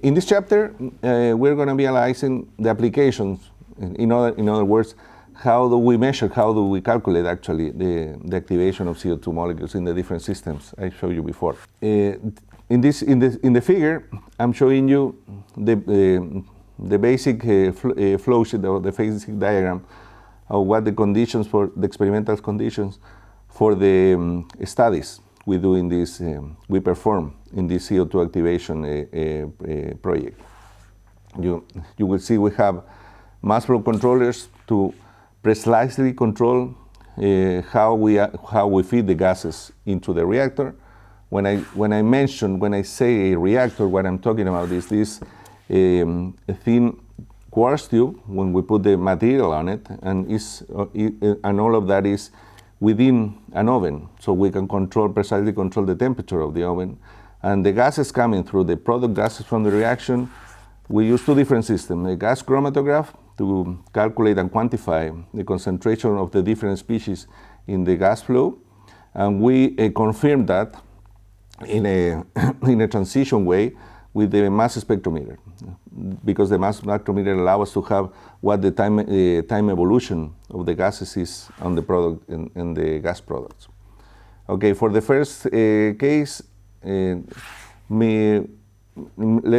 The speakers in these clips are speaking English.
In this chapter, we're going to be analyzing the applications. In other words, how do we measure, how do we calculate actually the activation of CO2 molecules in the different systems I showed you before. In the figure, I'm showing you the basic flow sheet or the basic diagram of what the conditions for the experimental conditions for the studies we do in this, we perform in this CO2 activation project. You will see we have mass flow controllers to precisely control how we feed the gases into the reactor. When I say a reactor, what I'm talking about is this a thin quartz tube when we put the material on it, and all of that is within an oven, so we can precisely control the temperature of the oven. And the gases coming through, the product gases from the reaction, we use two different systems, a gas chromatograph to calculate and quantify the concentration of the different species in the gas flow, and we confirm that in a transition way with the mass spectrometer, because the mass spectrometer allows us to have what the time evolution of the gases is on the product and the gas products. Okay, for the first case, let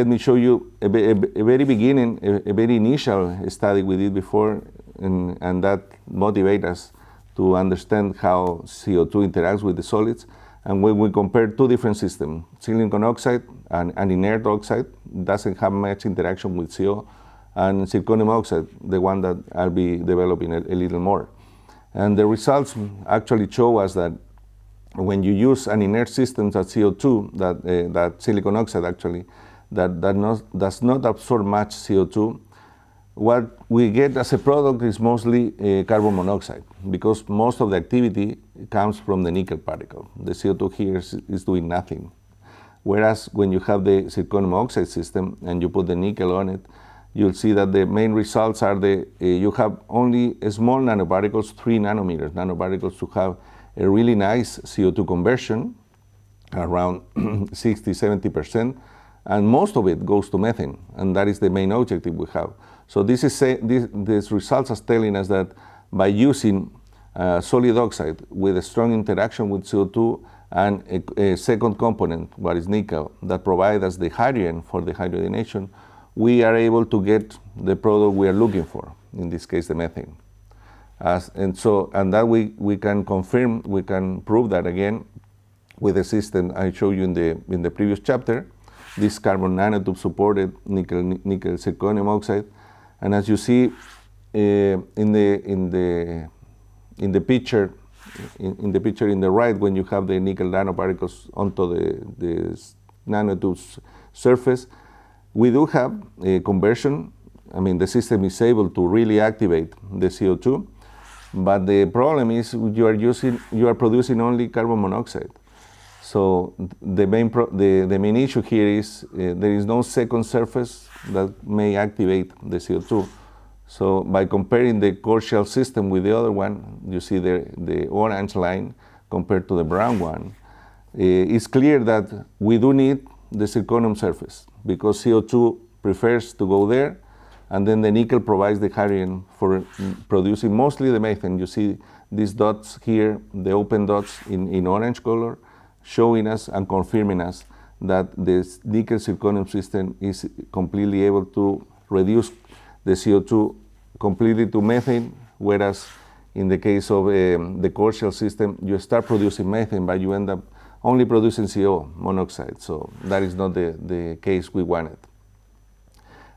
me show you a very beginning, a very initial study we did before, and that motivates us to understand how CO2 interacts with the solids. And when we compare two different systems, silicon oxide and inert oxide, doesn't have much interaction with CO, and zirconium oxide, the one that I'll be developing a little more. And the results actually show us that when you use an inert system at CO2, that silicon oxide actually, that does not absorb much CO2, what we get as a product is mostly carbon monoxide, because most of the activity comes from the nickel particle. The CO2 here is doing nothing. Whereas when you have the zirconium oxide system and you put the nickel on it, you'll see that the main results are you have only small nanoparticles, 3 nanometers, nanoparticles to have a really nice CO2 conversion, around 60–70%, and most of it goes to methane, and that is the main objective we have. So these results are telling us that by using solid oxide with a strong interaction with CO2 and a second component, what is nickel, that provides us the hydrogen for the hydrogenation, we are able to get the product we are looking for, in this case the methane. And that we can confirm, we can prove that again with the system I showed you in the previous chapter, this carbon nanotube supported nickel zirconium oxide. And as you see in the picture in the right, when you have the nickel nanoparticles onto the nanotube's surface, we do have a conversion. I mean, the system is able to really activate the CO2, but the problem is you are producing only carbon monoxide. So the main issue here is there is no second surface that may activate the CO2. So by comparing the core shell system with the other one, you see the orange line compared to the brown one. It's clear that we do need the zirconium surface because CO2 prefers to go there, and then the nickel provides the hydrogen for producing mostly the methane. You see these dots here, the open dots in orange color, showing us and confirming us that this nickel zirconium system is completely able to reduce the CO2 completely to methane, whereas in the case of the core shell system, you start producing methane, but you end up only producing CO monoxide. So that is not the case we wanted.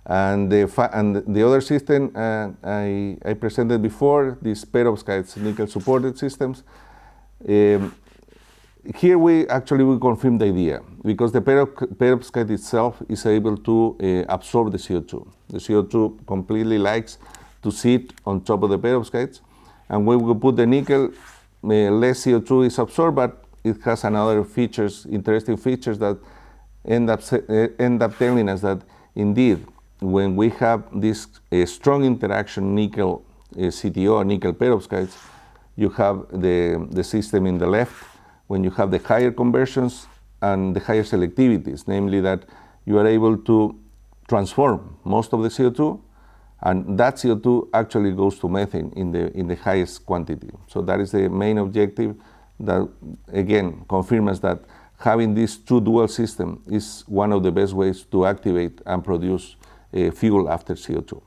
And the other system I presented before, these perovskites, nickel supported systems, here we confirm the idea, because the perovskite itself is able to absorb the CO2. The CO2 completely likes to sit on top of the perovskites, and when we put the nickel, less CO2 is absorbed, but it has another features, interesting features that end up telling us that indeed, when we have this strong interaction nickel CTO, nickel perovskites, you have the system in the left, when you have the higher conversions and the higher selectivities, namely that you are able to transform most of the CO2, and that CO2 actually goes to methane in the highest quantity. So that is the main objective that, again, confirms that having this true dual system is one of the best ways to activate and produce fuel after CO2.